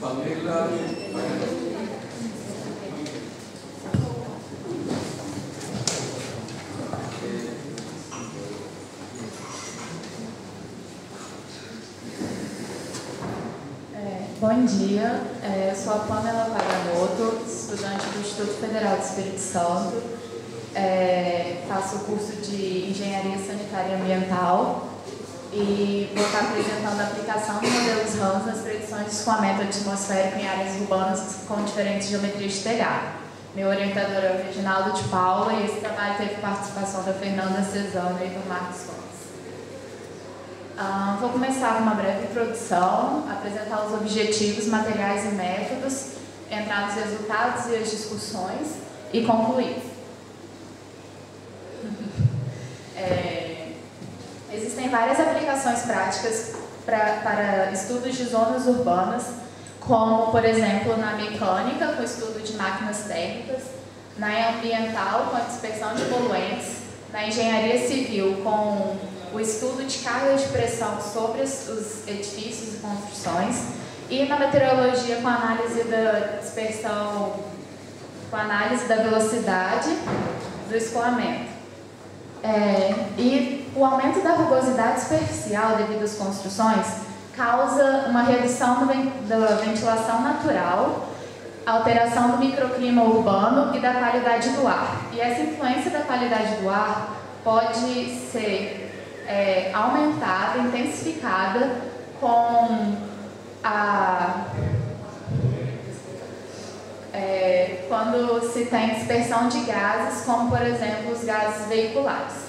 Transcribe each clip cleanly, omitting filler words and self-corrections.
Pamela. Bom dia, eu sou a Pamela Pagamoto, estudante do Instituto Federal do Espírito Santo, faço o curso de Engenharia Sanitária e Ambiental e vou estar apresentando a aplicação de modelos RANS nas predições de escoamento atmosférico em áreas urbanas com diferentes geometrias de telhado. Meu orientador é o Reginaldo de Paula e esse trabalho teve participação da Fernanda Cesano e do Marcos Fontes. Vou começar com uma breve introdução, apresentar os objetivos, materiais e métodos, entrar nos resultados e as discussões e concluir. Existem várias aplicações práticas para estudos de zonas urbanas, como, por exemplo, na mecânica, com o estudo de máquinas térmicas, na ambiental, com a dispersão de poluentes, na engenharia civil, com o estudo de carga de pressão sobre os edifícios e construções, e na meteorologia com a análise da dispersão, com a análise da velocidade do escoamento. E o aumento da rugosidade superficial devido às construções causa uma redução da ventilação natural, alteração do microclima urbano e da qualidade do ar. E essa influência da qualidade do ar pode ser aumentada, intensificada quando se tem dispersão de gases, como por exemplo os gases veiculares.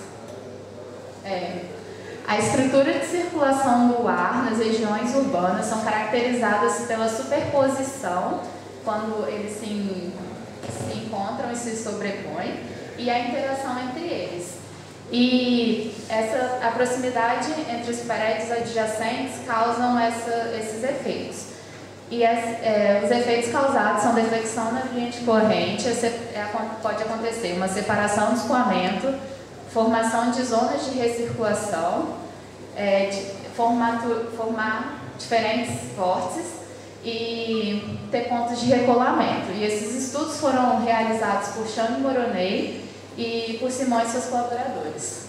A estrutura de circulação do ar nas regiões urbanas são caracterizadas pela superposição, quando eles se encontram e se sobrepõem, e a interação entre eles. E a proximidade entre os prédios adjacentes causam esses efeitos. E os efeitos causados são deflexão na linha de corrente, pode acontecer uma separação do escoamento, formação de zonas de recirculação, formar diferentes vórtices e ter pontos de recolamento. E esses estudos foram realizados por Chang Moroney e por Simões e seus colaboradores.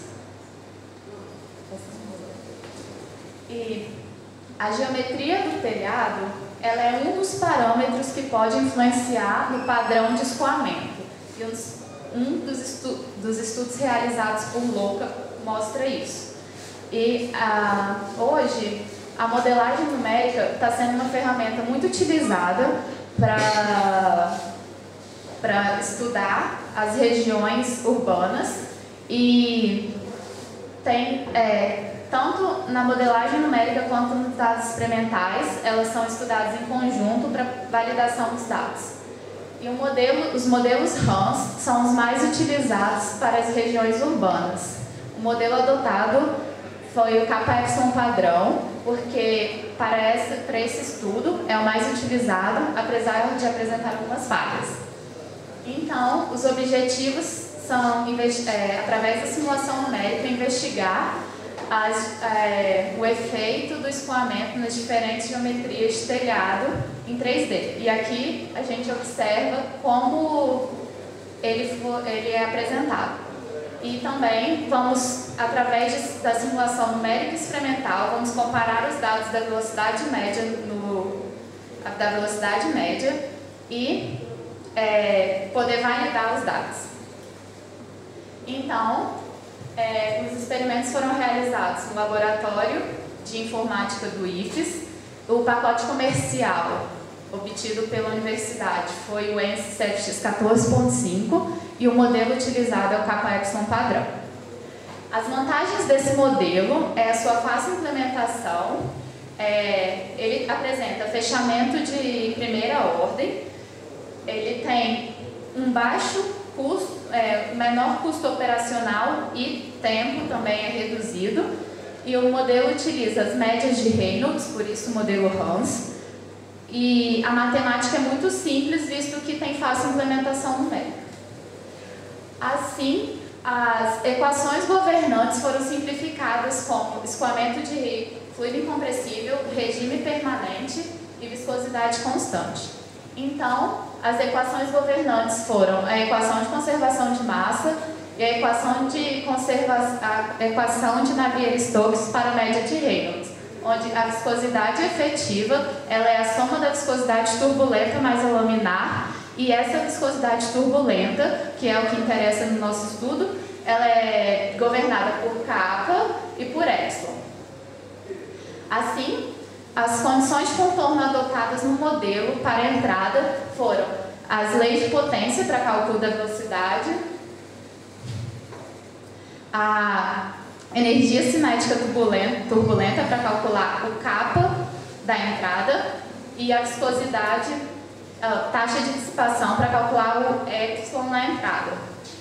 E a geometria do telhado, ela é um dos parâmetros que pode influenciar no padrão de escoamento. E um dos estudos realizados por Louca mostra isso. E hoje, a modelagem numérica está sendo uma ferramenta muito utilizada para estudar as regiões urbanas e tem, tanto na modelagem numérica quanto nos dados experimentais, elas são estudadas em conjunto para validação dos dados. E os modelos RANS são os mais utilizados para as regiões urbanas. O modelo adotado foi o Kappa-Epsilon padrão, porque para esse estudo é o mais utilizado, apesar de apresentar algumas falhas. Então, os objetivos são, através da simulação numérica, investigar o efeito do escoamento nas diferentes geometrias de telhado em 3D. E aqui a gente observa como ele é apresentado. E também vamos, através da simulação numérica experimental, vamos comparar os dados da velocidade média e poder validar os dados. Então, os experimentos foram realizados no laboratório de informática do IFES. O pacote comercial obtido pela universidade foi o ENSI 7x14.5 e o modelo utilizado é o Kappa-Epsilon padrão. As vantagens desse modelo é a sua fácil implementação, ele apresenta fechamento de primeira ordem, ele tem um baixo custo, menor custo operacional e tempo também é reduzido, e o modelo utiliza as médias de Reynolds, por isso o modelo RANS, e a matemática é muito simples, visto que tem fácil implementação numérica. Assim, as equações governantes foram simplificadas como escoamento de fluido incompressível, regime permanente e viscosidade constante. Então, as equações governantes foram a equação de conservação de massa e a equação de Navier-Stokes para a média de Reynolds, onde a viscosidade efetiva ela é a soma da viscosidade turbulenta mais a laminar, e essa viscosidade turbulenta, que é o que interessa no nosso estudo, ela é governada por kappa e por epsilon. Assim, as condições de contorno adotadas no modelo para a entrada foram as leis de potência para cálculo da velocidade, a energia cinética turbulenta para calcular o kappa da entrada e a viscosidade, taxa de dissipação para calcular o epsilon na entrada.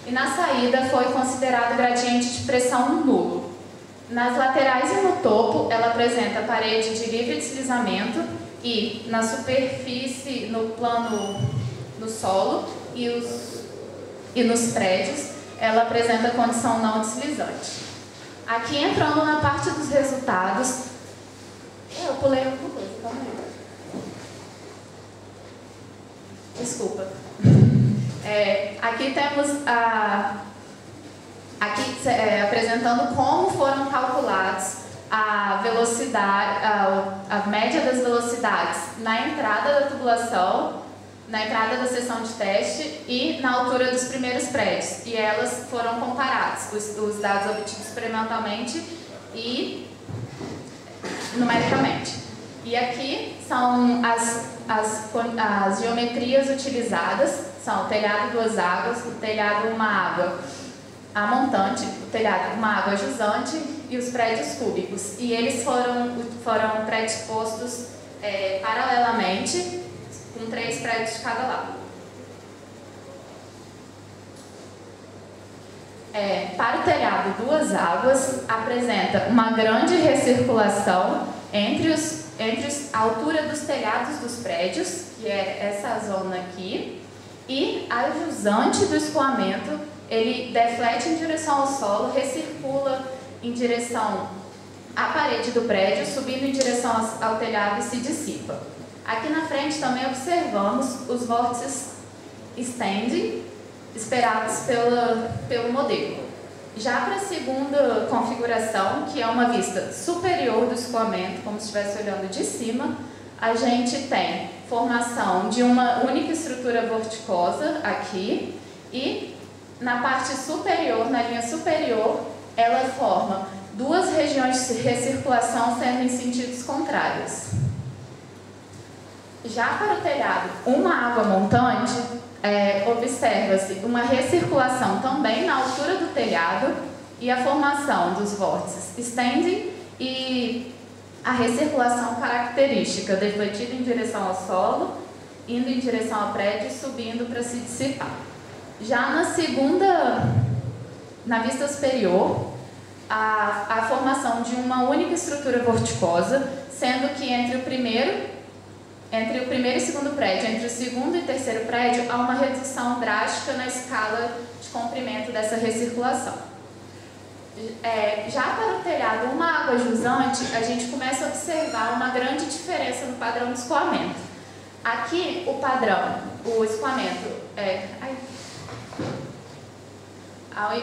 E na saída foi considerado gradiente de pressão nulo. Nas laterais e no topo, ela apresenta parede de livre deslizamento e na superfície, no plano do solo e nos prédios, ela apresenta condição não deslizante. Aqui entrando na parte dos resultados, eu pulei alguma coisa, calma aí. Desculpa. Aqui temos apresentando como foram calculados a velocidade, a média das velocidades na entrada da tubulação, na entrada da seção de teste e na altura dos primeiros prédios. E elas foram comparadas, os dados obtidos experimentalmente e numericamente. E aqui são as geometrias utilizadas, são o telhado duas águas, o telhado uma água amontante, o telhado uma água jusante e os prédios cúbicos. E eles foram predispostos paralelamente, com 3 prédios de cada lado. Para o telhado duas águas, apresenta uma grande recirculação entre a altura dos telhados dos prédios, que é essa zona aqui, e a jusante do escoamento, ele deflete em direção ao solo, recircula em direção à parede do prédio, subindo em direção ao telhado e se dissipa. Aqui na frente também observamos os vórtices standing esperados pelo modelo. Já para a segunda configuração, que é uma vista superior do escoamento, como se estivesse olhando de cima, a gente tem formação de uma única estrutura vorticosa aqui e na parte superior, na linha superior, ela forma 2 regiões de recirculação sendo em sentidos contrários. Já para o telhado, uma água montante, observa-se uma recirculação também na altura do telhado e a formação dos vórtices standing e a recirculação característica, defletida em direção ao solo, indo em direção ao prédio e subindo para se dissipar. Já na vista superior, a formação de uma única estrutura vorticosa, sendo que entre o primeiro e segundo prédio, entre o segundo e terceiro prédio, há uma redução drástica na escala de comprimento dessa recirculação. Já para o telhado, uma água jusante, a gente começa a observar uma grande diferença no padrão de escoamento. Aqui, o escoamento,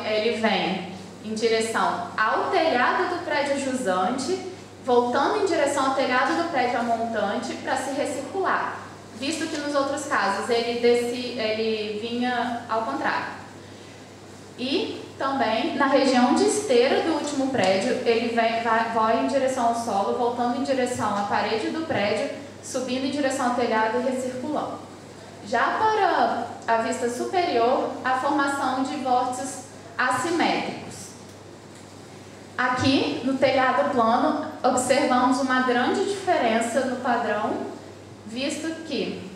ele vem em direção ao telhado do prédio jusante, voltando em direção ao telhado do prédio amontante para se recircular, visto que nos outros casos ele vinha ao contrário. E também na região de esteira do último prédio, ele vai em direção ao solo, voltando em direção à parede do prédio, subindo em direção ao telhado e recirculando. Já para a vista superior, a formação de vórtices assimétricos. Aqui, no telhado plano, observamos uma grande diferença no padrão, visto que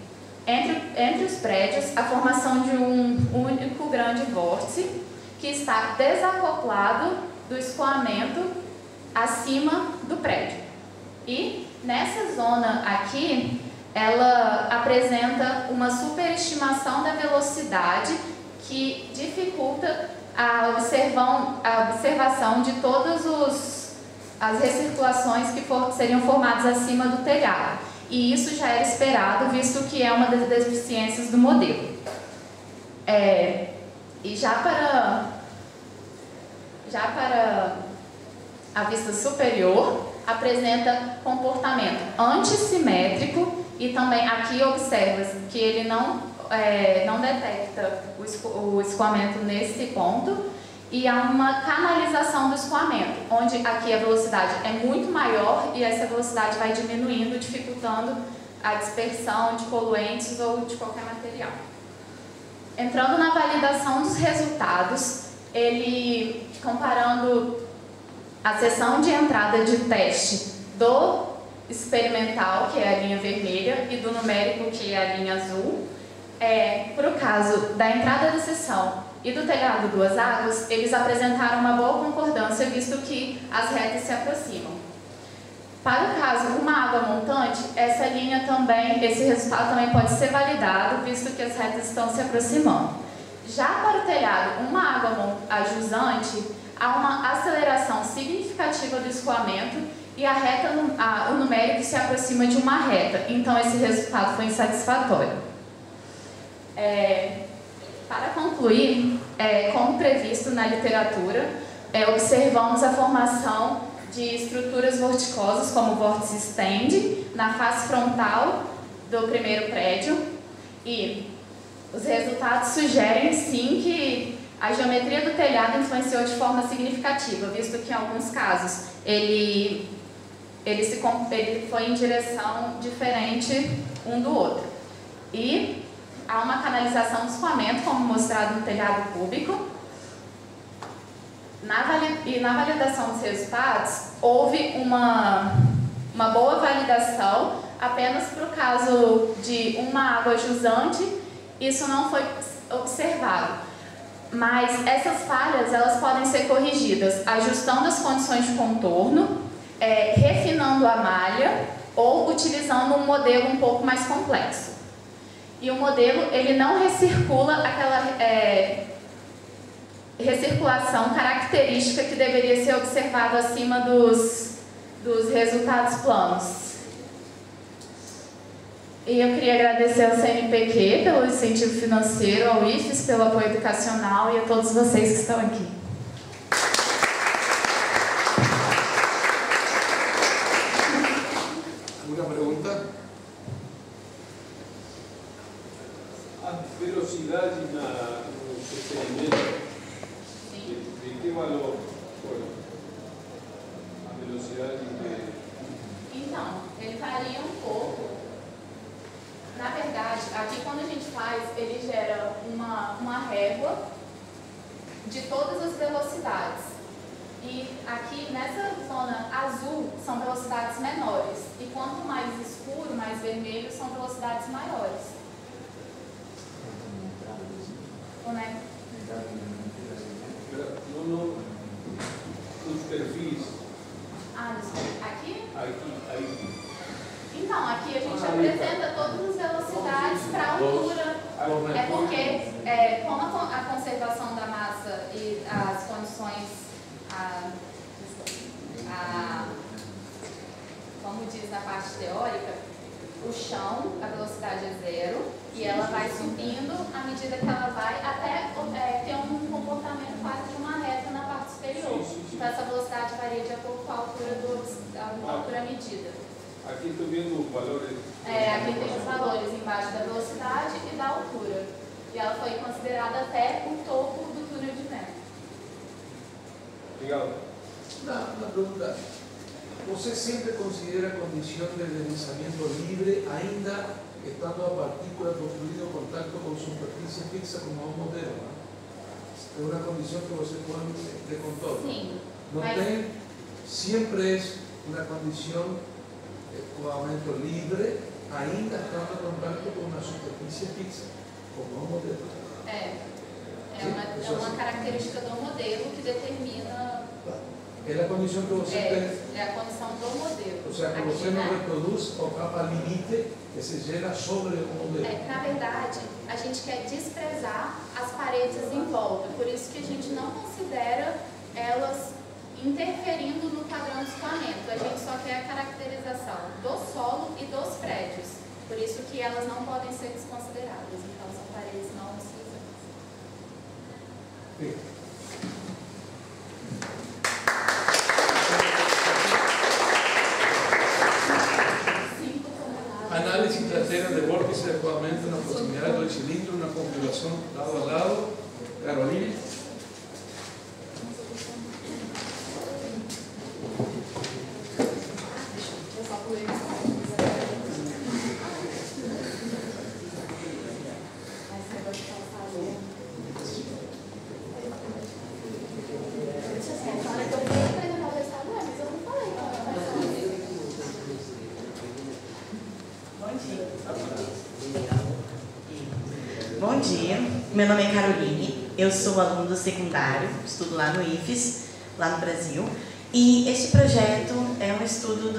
entre os prédios, a formação de um único grande vórtice, que está desacoplado do escoamento acima do prédio. E nessa zona aqui, ela apresenta uma superestimação da velocidade que dificulta a observação de todas as recirculações que seriam formadas acima do telhado. e isso já era esperado, visto que é uma das deficiências do modelo. E já para a vista superior, apresenta comportamento antissimétrico e também aqui observa que ele não detecta o escoamento nesse ponto, e há uma canalização do escoamento, onde aqui a velocidade é muito maior e essa velocidade vai diminuindo, dificultando a dispersão de poluentes ou de qualquer material. Entrando na validação dos resultados, ele, comparando a seção de entrada de teste do experimental, que é a linha vermelha, e do numérico, que é a linha azul, para o caso da entrada da seção e do telhado duas águas, eles apresentaram uma boa concordância, visto que as retas se aproximam. Para o caso uma água montante, esse resultado também pode ser validado, visto que as retas estão se aproximando. Já para o telhado, uma água jusante, há uma aceleração significativa do escoamento e o numérico se aproxima de uma reta, então esse resultado foi insatisfatório. Para concluir, como previsto na literatura, observamos a formação de estruturas vorticosas, como o vórtice stand, na face frontal do primeiro prédio, e os resultados sugerem sim que a geometria do telhado influenciou de forma significativa, visto que em alguns casos ele foi em direção diferente um do outro. E há uma canalização do escoamento, como mostrado no telhado cúbico. Na validação dos resultados, houve uma boa validação apenas para o caso de uma água jusante, isso não foi observado. Mas essas falhas elas podem ser corrigidas ajustando as condições de contorno, refinando a malha ou utilizando um modelo um pouco mais complexo. E o modelo ele não recircula aquela recirculação característica que deveria ser observada acima dos resultados planos. E eu queria agradecer ao CNPq pelo incentivo financeiro, ao IFES pelo apoio educacional e a todos vocês que estão aqui. ¿Alguna pregunta? A velocidade nos experimentos, de que valor foi? A velocidade que... Então, ele varia um pouco. Na verdade, aqui quando a gente faz, ele gera uma régua de todas as velocidades. E aqui, nessa zona azul, são velocidades menores. E quanto mais escuro, mais vermelho, são velocidades maiores. Né? Nos perfis. Aqui? Aqui. Então, aqui a gente apresenta todas as velocidades para a altura. É porque, como a conservação da massa e as condições, como diz na parte teórica, o chão, a velocidade é 0 e ela vai subindo à medida que ela vai até ter um comportamento quase de uma reta na parte superior. Então essa velocidade varia de acordo com a altura medida. Aqui estou vendo os valores. Aqui tem os valores embaixo da velocidade e da altura. E ela foi considerada até o topo do túnel de vento. Obrigado. Una pregunta. ¿Você sempre considera a condición de deslizamiento libre ainda estando a partícula construída en contacto con superficie fixa como un modelo? É uma condição que você põe de contorno. Sim. Não tem, sempre é uma condição com aumento livre, ainda estando em contato com uma superfície fixa, como um modelo. É uma característica do modelo que determina... É a condição que você tem. É a condição do modelo. Ou seja, que você não reproduz o capa limite que se gera sobre o modelo. Na verdade, a gente quer desprezar as paredes em volta, por isso que a gente não considera elas interferindo no padrão de escoamento. A gente só quer a caracterização do solo e dos prédios. Por isso que elas não podem ser desconsideradas. Então, são paredes não cinzentas. Análisis trasera de vórtice de escoamento na proximidade do cilindro na configuração lado a lado. Carolina. Bom dia, meu nome é Caroline, eu sou aluno do secundário, estudo lá no IFES, lá no Brasil, e este projeto é um estudo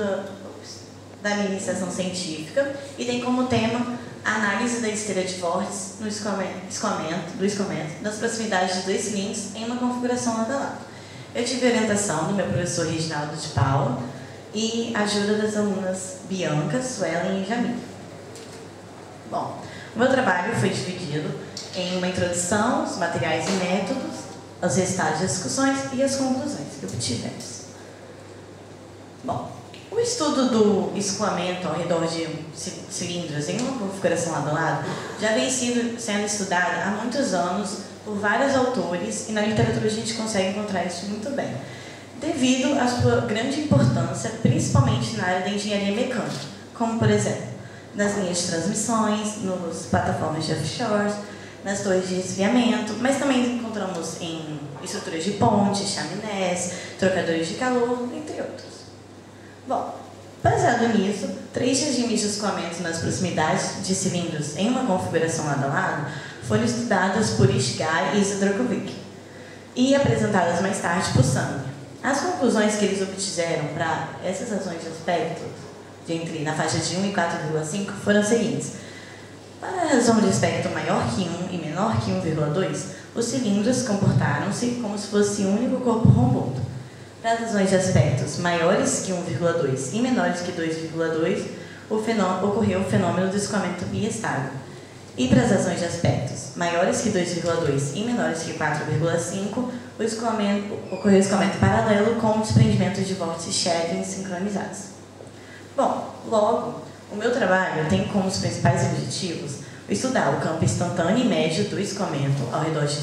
da minha iniciação científica e tem como tema a análise da esteira de vórtice no escoamento das proximidades de dois cilindros em uma configuração lado a lado. Eu tive orientação do meu professor Reginaldo de Paula e ajuda das alunas Bianca, Suelen e Jamil. Bom, o meu trabalho foi dividido em uma introdução, os materiais e métodos, os resultados das discussões e as conclusões que obtivemos. Bom, o estudo do escoamento ao redor de cilindros em uma configuração lado a lado já vem sendo estudado há muitos anos por vários autores e na literatura a gente consegue encontrar isso muito bem, devido à sua grande importância, principalmente na área da engenharia mecânica, como por exemplo, nas linhas de transmissões, nas plataformas de offshore, nas torres de resfriamento, mas também encontramos em estruturas de pontes, chaminés, trocadores de calor, entre outros. Bom, baseado nisso, 3 regimes de escoamento nas proximidades de cilindros em uma configuração lado a lado foram estudadas por Ishigari e Zdrokovic e apresentadas mais tarde por Sandler. As conclusões que eles obtiveram para essas razões de aspecto na faixa de 1 e 4,5 foram as seguintes. Para a razão de aspecto maior que 1 e menor que 1,2, os cilindros comportaram-se como se fosse um único corpo romboso. Para as razões de aspectos maiores que 1,2 e menores que 2,2, ocorreu o fenômeno do escoamento biestável. E para as razões de aspectos maiores que 2,2 e menores que 4,5, ocorreu o escoamento paralelo com desprendimentos de vórtices Chern sincronizados. Bom, logo, o meu trabalho tem como os principais objetivos estudar o campo instantâneo e médio do escoamento ao redor de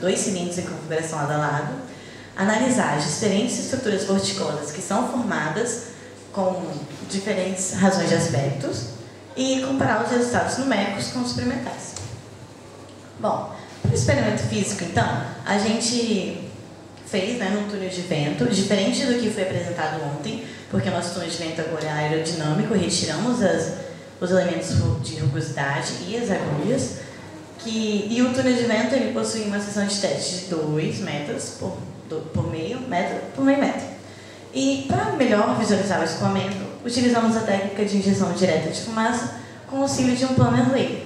dois cilindros em configuração lado a lado, analisar as diferentes estruturas vorticosas que são formadas com diferentes razões de aspectos e comparar os resultados numéricos com os experimentais. Bom, para o experimento físico, então, a gente fez num túnel de vento, diferente do que foi apresentado ontem, porque o nosso túnel de vento agora é aerodinâmico, retiramos os elementos de rugosidade e as agulhas, e o túnel de vento ele possui uma seção de teste de 2 metros por meio metro. E para melhor visualizar o escoamento, utilizamos a técnica de injeção direta de fumaça com o auxílio de um planner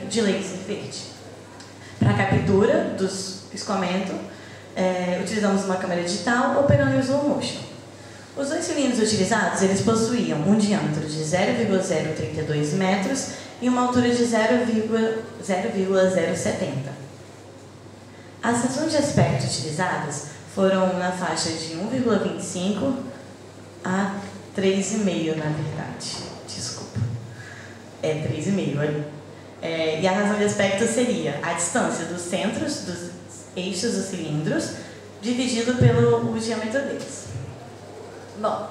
de laser verde. Para a captura do escoamento, utilizamos uma câmera digital operando em slow motion. Os dois cilindros utilizados, eles possuíam um diâmetro de 0,032 metros e uma altura de 0,070. As razões de aspecto utilizadas foram na faixa de 1,25 a 3,5, na verdade. Desculpa. 3,5. E a razão de aspecto seria a distância dos centros dos eixos dos cilindros dividido pelo diâmetro deles. Bom,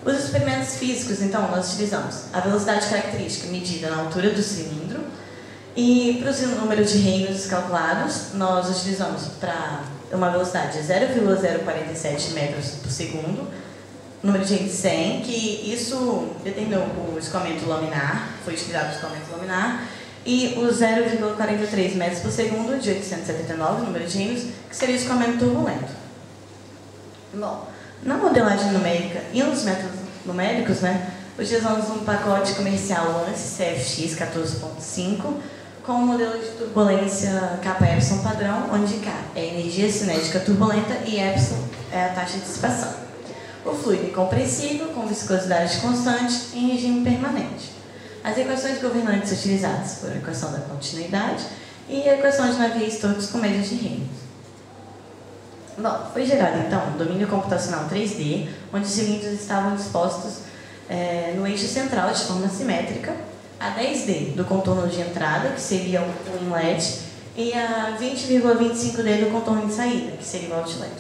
os experimentos físicos, então, nós utilizamos a velocidade característica medida na altura do cilindro e para o número de reinos calculados, nós utilizamos para uma velocidade de 0,047 metros por segundo, número de reinos 100, que isso determinou o escoamento laminar, foi utilizado o escoamento laminar, e o 0,43 metros por segundo de 879, número de reinos, que seria o escoamento turbulento. Bom, na modelagem numérica e nos métodos numéricos, utilizamos um pacote comercial ANSI CFX 14.5 com um modelo de turbulência kappa epsilon padrão, onde K é a energia cinética turbulenta e epsilon é a taxa de dissipação. fluido incompressível, com viscosidade constante, em regime permanente. As equações governantes utilizadas foram a equação da continuidade e a equação de Navier-Stokes com média de Reynolds. Bom, foi gerado então um domínio computacional 3D, onde os cilindros estavam dispostos no eixo central de forma simétrica, a 10D do contorno de entrada, que seria o inlet, e a 20,25D do contorno de saída, que seria o outlet.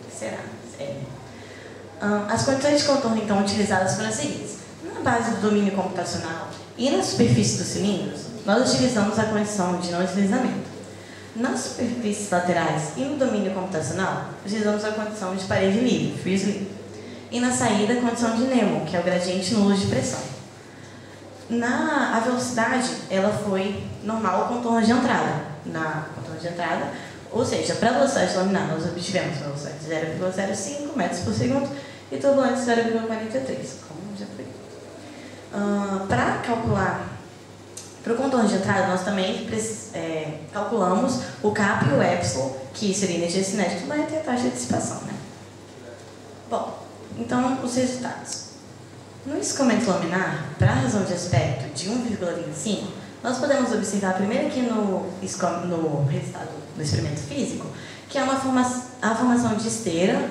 Que será? As condições de contorno então utilizadas foram as seguintes. Na base do domínio computacional e na superfície dos cilindros, nós utilizamos a condição de não deslizamento. Nas superfícies laterais e no domínio computacional, utilizamos a condição de parede livre, free slip. E na saída, a condição de Nemo, que é o gradiente nulo de pressão. A velocidade, ela foi normal ao contorno de entrada. Na contorno de entrada, ou seja, para a velocidade laminar, nós obtivemos a velocidade de 0,05 metros por segundo e turbulência de 0,43, como já foi. Para calcular para o contorno de entrada, nós também calculamos o K e o epsilon, que seria a energia cinética turbulenta e a taxa de dissipação. Né? Bom, então os resultados. No escoamento laminar, para a razão de aspecto de 1,25, nós podemos observar primeiro aqui no resultado do experimento físico, que é a formação de esteira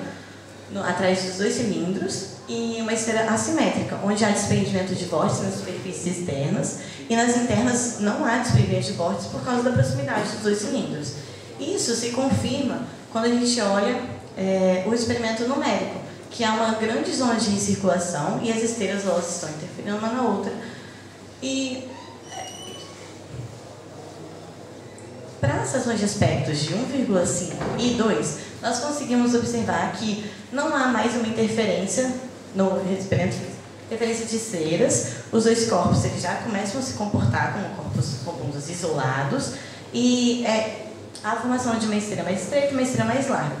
atrás dos dois cilindros e uma esteira assimétrica, onde há desprendimento de vórtices nas superfícies externas e nas internas não há desprendimento de vórtices por causa da proximidade dos dois cilindros. Isso se confirma quando a gente olha o experimento numérico, que há uma grande zona de recirculação e as esteiras elas estão interferindo uma na outra. E para as razões de aspectos de 1,5 e 2, nós conseguimos observar que não há mais uma interferência no experimento físico. Interferência de esteiras, os dois corpos eles já começam a se comportar como corpos robustos isolados e a formação de uma esteira mais estreita e uma esteira mais larga.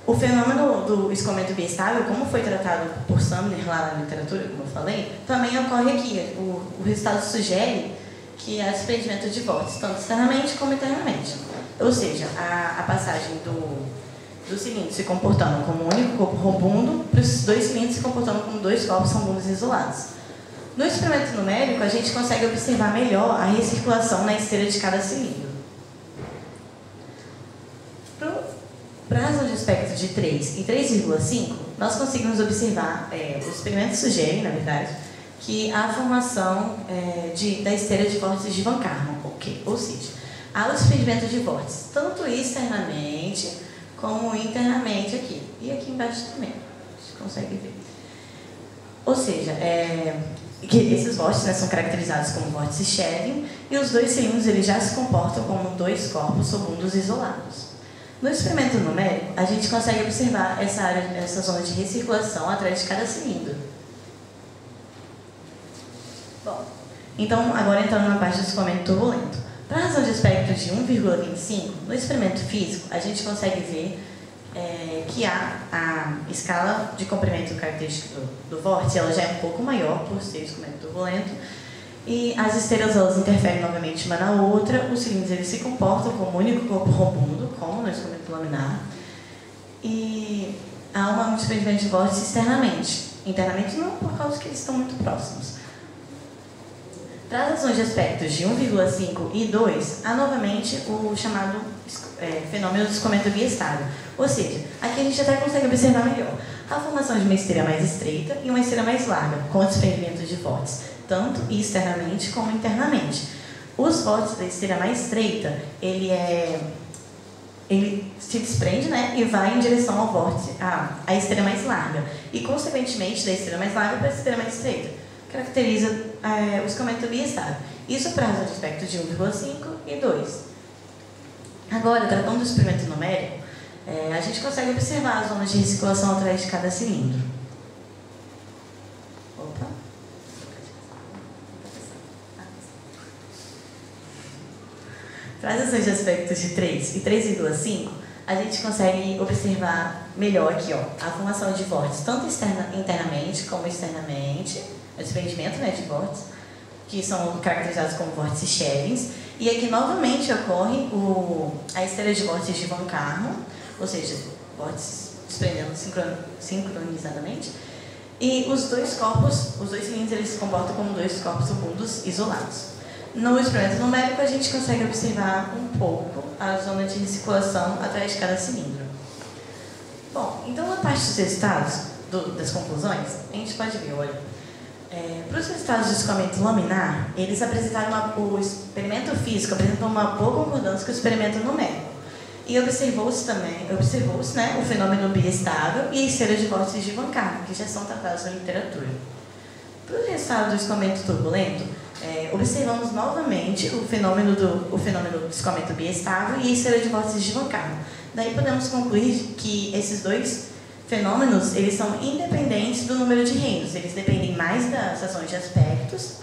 O fenômeno do escoamento biestável, como foi tratado por Sumner lá na literatura, como eu falei, também ocorre aqui. O resultado sugere que há desprendimento de vórtices, tanto externamente como internamente. Ou seja, a passagem do cilindro se comportando como um único corpo robundo para os dois cilindros se comportando como dois corpos robundos isolados. No experimento numérico, a gente consegue observar melhor a recirculação na esteira de cada cilindro. Para a razão de aspecto de 3 e 3,5, nós conseguimos observar, os experimentos sugerem, na verdade, que há a formação da esteira de vórtices de Van Karman, ou seja, há o desprendimento de vórtices, tanto externamente como internamente aqui. E aqui embaixo também, a gente consegue ver. Ou seja, que esses vórtices são caracterizados como vórtices Shelling e os dois cilindros eles já se comportam como dois corpos robundos isolados. No experimento numérico, a gente consegue observar essa zona de recirculação atrás de cada cilindro. Bom, então, agora entrando na parte do escoamento turbulento. Para a razão de aspecto de 1,25, no experimento físico, a gente consegue ver que a escala de comprimento característico do vórtice ela já é um pouco maior por ser escoamento turbulento. E as esteiras elas interferem novamente uma na outra, os cilindros eles se comportam como um único corpo robundo, como no escoamento laminar, e há um desprendimento de vórtice externamente. Internamente não, por causa que eles estão muito próximos. Para as razões de aspectos de 1,5 e 2, há novamente o chamado fenômeno do escoamento biestável. Ou seja, aqui a gente até consegue observar melhor a formação de uma esteira mais estreita e uma esteira mais larga, com desprendimento de vórtice, tanto externamente como internamente. Os vórtices da esteira mais estreita, ele se desprende, né, e vai em direção ao vórtice, à esteira mais larga. E, consequentemente, da esteira mais larga para a esteira mais estreita. Caracteriza o escoamento biestável. Isso para razão de aspecto de 1,5 e 2. Agora, tratando do experimento numérico, a gente consegue observar as zonas de recirculação atrás de cada cilindro. Opa! Para as razões de aspectos de 3 e 3,5, a gente consegue observar melhor aqui, a formação de vórtices, tanto internamente como externamente, o desprendimento, né, de vórtices, que são caracterizados como vórtices Shelling, e aqui novamente ocorre a esteira de vórtices de Van Karman, ou seja, vórtices desprendendo sincronizadamente. E os dois cilindros, eles se comportam como dois corpos fundos isolados. No experimento numérico, a gente consegue observar um pouco a zona de circulação atrás de cada cilindro. Bom, então na parte dos resultados, das conclusões, a gente pode ver, olha, para os resultados de escoamento laminar, eles apresentaram o experimento físico apresentou uma boa concordância com o experimento numérico. E observou-se, né, o fenômeno biestável e a esteira de vórtices de Van Karman, que já são tratados na literatura. Para o resultado do escoamento turbulento, observamos novamente o fenômeno do escoamento biestável e a esteira de vórtices de Van Karman. Daí podemos concluir que esses dois fenômenos, eles são independentes do número de Reynolds. Eles dependem mais das razões de aspectos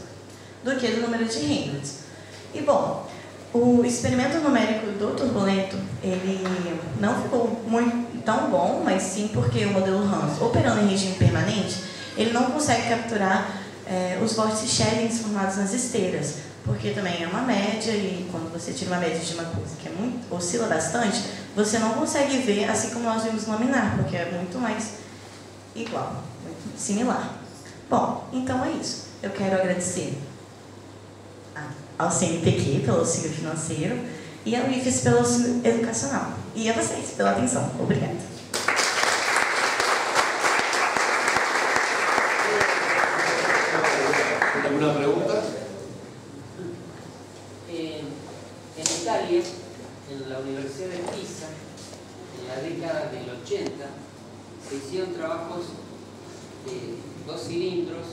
do que do número de Reynolds. E, bom, o experimento numérico do turbulento, ele não ficou tão bom, mas sim porque o modelo Hans, operando em regime permanente, ele não consegue capturar os vórtices sheddings formados nas esteiras, porque também é uma média, e quando você tira uma média de uma coisa que oscila bastante, você não consegue ver assim como nós vimos no laminar, porque é muito mais igual, muito similar. Bom, então é isso. Eu quero agradecer ao CNPq pelo auxílio financeiro e ao IFES pelo auxílio educacional. E a vocês pela atenção. Obrigada. ¿Alguna pregunta? En Italia, en la Universidad de Pisa, en la década del 80, se hicieron trabajos de 2 cilindros,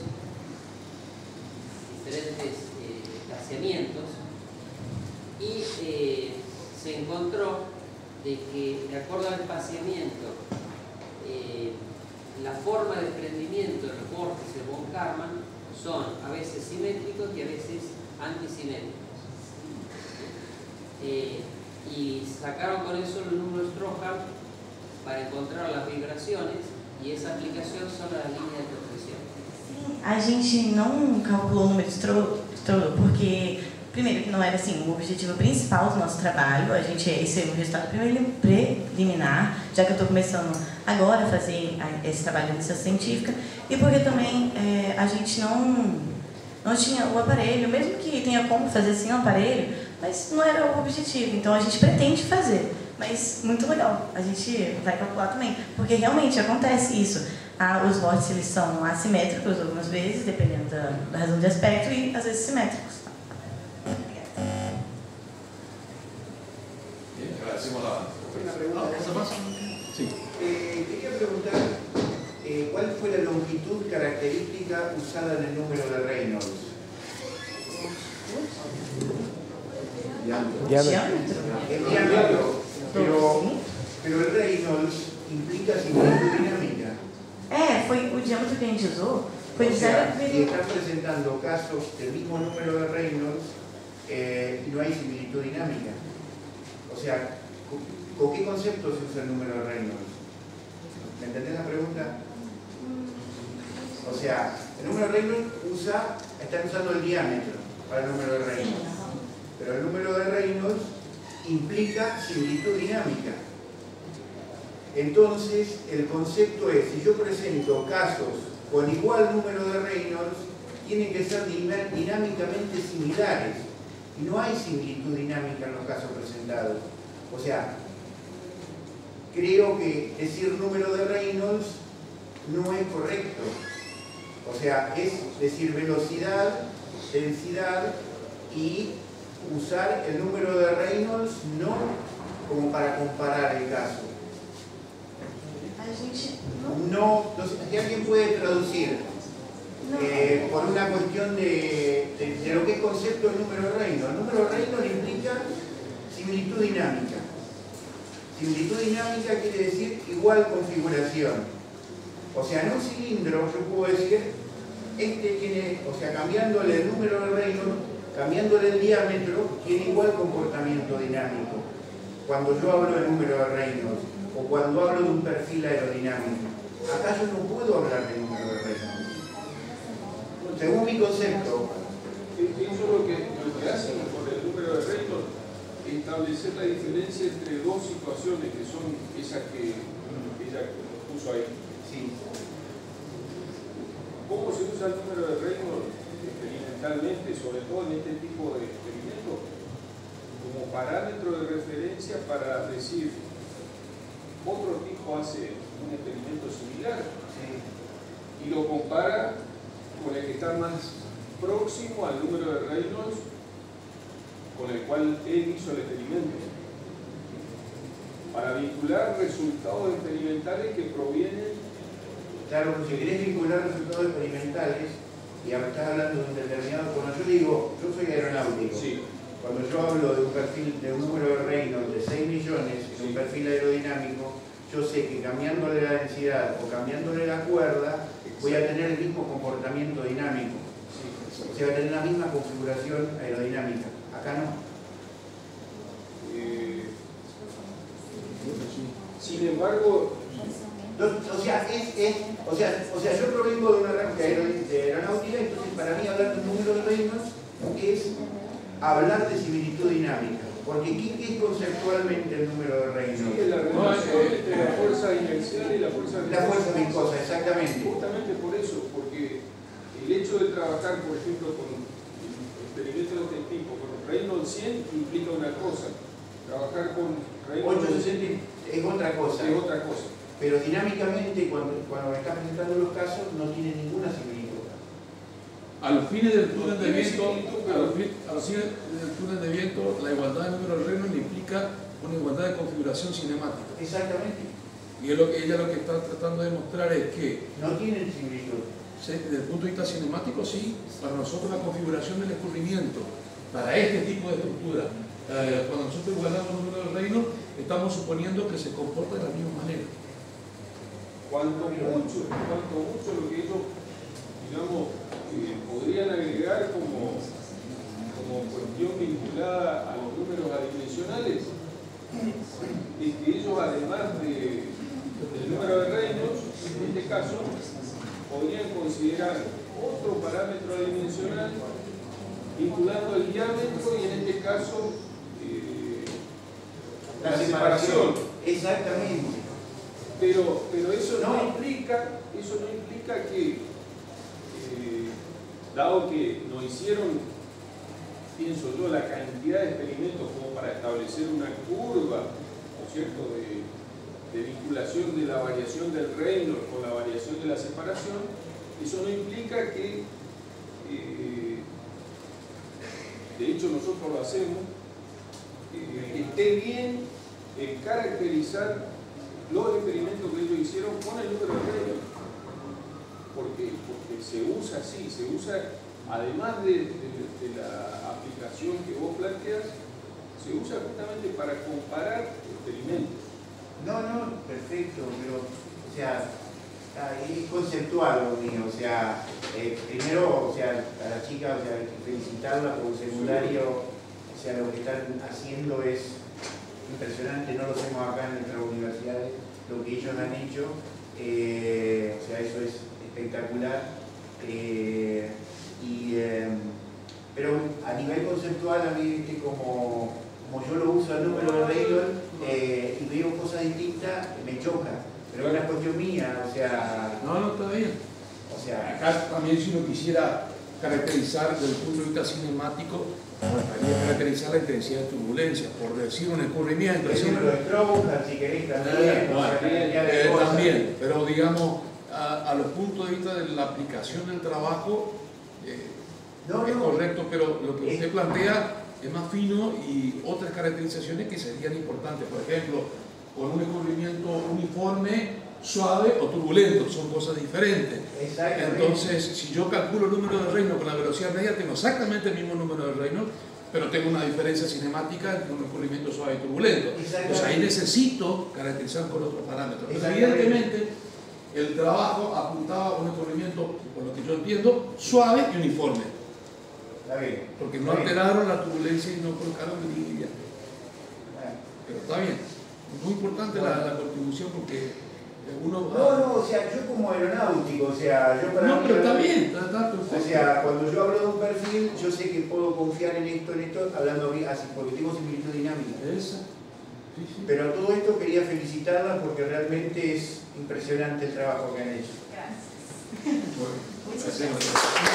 diferentes espaciamientos, y se encontró de que, de acuerdo al espaciamiento, la forma de desprendimiento de los vórtices von Karman son a veces simétricos y a veces antisimétricos. Y sacaron con eso los números Stroham para encontrar las vibraciones, y esa aplicación son las líneas de transmisión. A gente não calculou o número de Stroham porque, primeiro, que não era assim, o objetivo principal do nosso trabalho. Esse é o resultado preliminar, já que eu estou começando agora a fazer esse trabalho de iniciação científica, e porque também a gente não tinha o aparelho, mesmo que tenha como fazer sem o aparelho, mas não era o objetivo. Então a gente pretende fazer, mas muito legal, a gente vai calcular também, porque realmente acontece isso. Os vórtices, eles são assimétricos algumas vezes, dependendo da razão de aspecto, e às vezes simétricos. Una pregunta. Sí. Quería preguntar cuál fue la longitud característica usada en el número de Reynolds. El diámetro. Pero el Reynolds implica similitud dinámica. Foi o diâmetro que a gente usou. Foi de 0,1. Si están presentando casos del mismo número de Reynolds y no hay similitud dinámica. O sea, ¿con qué concepto se usa el número de Reynolds? ¿Me entendés la pregunta? O sea, el número de Reynolds están usando el diámetro para el número de Reynolds. Pero el número de Reynolds implica similitud dinámica. Entonces, el concepto es, si yo presento casos con igual número de Reynolds, tienen que ser dinámicamente similares. Y no hay similitud dinámica en los casos presentados. O sea, creo que decir número de Reynolds no es correcto. O sea, es decir velocidad, densidad y usar el número de Reynolds no como para comparar el caso. No sé si alguien puede traducir por una cuestión de lo que es concepto del número de Reynolds. El número de Reynolds implica similitud dinámica. Similitud dinámica quiere decir igual configuración. O sea, en un cilindro yo puedo decir, o sea, cambiándole el número de Reynolds, cambiándole el diámetro, tiene igual comportamiento dinámico. Cuando yo hablo del número de Reynolds, o cuando hablo de un perfil aerodinámico. Acá yo no puedo hablar del número de Reynolds. Según mi concepto, Pienso lo que hacen con el número de Reynolds, establecer la diferencia entre dos situaciones que son esas que ella que nos puso ahí. Sí. ¿Cómo se usa el número de Reynolds experimentalmente, sobre todo en este tipo de experimentos? Como parámetro de referencia para decir, otro tipo hace un experimento similar y lo compara con el que está más próximo al número de Reynolds con el cual él hizo el experimento, para vincular resultados experimentales que provienen. Claro, si querés vincular resultados experimentales y estás hablando de un determinado, cuando yo digo, yo soy aeronáutico, Sí. cuando yo hablo de un perfil, de un número de Reynolds de 6 millones, en un perfil aerodinámico, yo sé que cambiándole la densidad o cambiándole la cuerda, voy a tener el mismo comportamiento dinámico. O sea, va a tener la misma configuración aerodinámica. Acá no. Sin embargo, o sea, yo provengo de una rama de aeronáutica, entonces para mí hablar de un número de Reynolds es hablar de similitud dinámica. Porque ¿qué es conceptualmente el número de Reynolds? sí, la relación entre la fuerza inercial y la fuerza viscosa. La fuerza viscosa, exactamente. Justamente por eso, porque el hecho de trabajar, por ejemplo, con experimentos de este tipo, con Reynolds 100 implica una cosa, trabajar con Reynolds 860 es otra cosa. es otra cosa. Pero dinámicamente, cuando me estás presentando los casos, no tiene ninguna similitud. A los fines del túnel de Tiene viento, similitud, a los fines del túnel de viento, la igualdad de número de Reynolds implica una igualdad de configuración cinemática. Exactamente. Y ella lo que está tratando de demostrar es que, No tienen similitud. desde el punto de vista cinemático, sí, para nosotros la configuración del escurrimiento, para este tipo de estructura, cuando nosotros igualamos el número de Reynolds, estamos suponiendo que se comporta de la misma manera. Cuanto mucho lo que ellos, digamos, podrían agregar como cuestión vinculada a los números adimensionales, es que ellos, además del número de Reynolds, en este caso, podrían considerar otro parámetro adimensional vinculando el diámetro y en este caso la separación. Exactamente. Pero eso no implica que, dado que nos hicieron, pienso yo, la cantidad de experimentos como para establecer una curva, ¿no es cierto?, de vinculación de la variación del Reynolds con la variación de la separación, eso no implica que, de hecho nosotros lo hacemos, esté bien caracterizar los experimentos que ellos hicieron con el número de Reynolds. ¿Por qué? Porque se usa así, se usa, además de la aplicación que vos planteas, se usa justamente para comparar experimentos. No, perfecto, pero, o sea, es conceptual lo mío, o sea, primero, o sea, a la chica, o sea, hay que felicitarla por un secundario, o sea, lo que están haciendo es impresionante, no lo hacemos acá en nuestras universidades, lo que ellos han hecho, o sea, eso es espectacular, pero a nivel conceptual, a mí, como yo lo uso el número de Reynolds y veo cosas distintas, me choca, pero es una cuestión mía, o sea... No, está bien. O sea, acá también, si uno quisiera caracterizar desde el punto de vista cinemático, habría que caracterizar la intensidad de turbulencia, por decir un escurrimiento. el número de Strouhal, si querés, también, o sea, cantidad de cosas. También, pero digamos, a los puntos de vista de la aplicación del trabajo, es correcto, pero lo que usted plantea es más fino y otras caracterizaciones que serían importantes. Por ejemplo, con un escurrimiento uniforme, suave o turbulento, son cosas diferentes. Entonces, si yo calculo el número de Reynolds con la velocidad media, tengo exactamente el mismo número de Reynolds, pero tengo una diferencia cinemática entre un escurrimiento suave y turbulento. Entonces ahí necesito caracterizar con otros parámetros. Pero evidentemente, el trabajo apuntaba a un escurrimiento, por lo que yo entiendo, suave y uniforme. Porque no alteraron la turbulencia y no colocaron línea. Pero está bien. Es muy importante la contribución porque uno... o sea, yo como aeronáutico, o sea, yo para mí... pero está bien, está perfecto. O sea, cuando yo hablo de un perfil, yo sé que puedo confiar en esto, hablando así, porque tengo similitud dinámica. Sí, sí. Pero a todo esto quería felicitarlas porque realmente es impresionante el trabajo que han hecho. Gracias. Bueno, Muchas hacemos gracias. eso.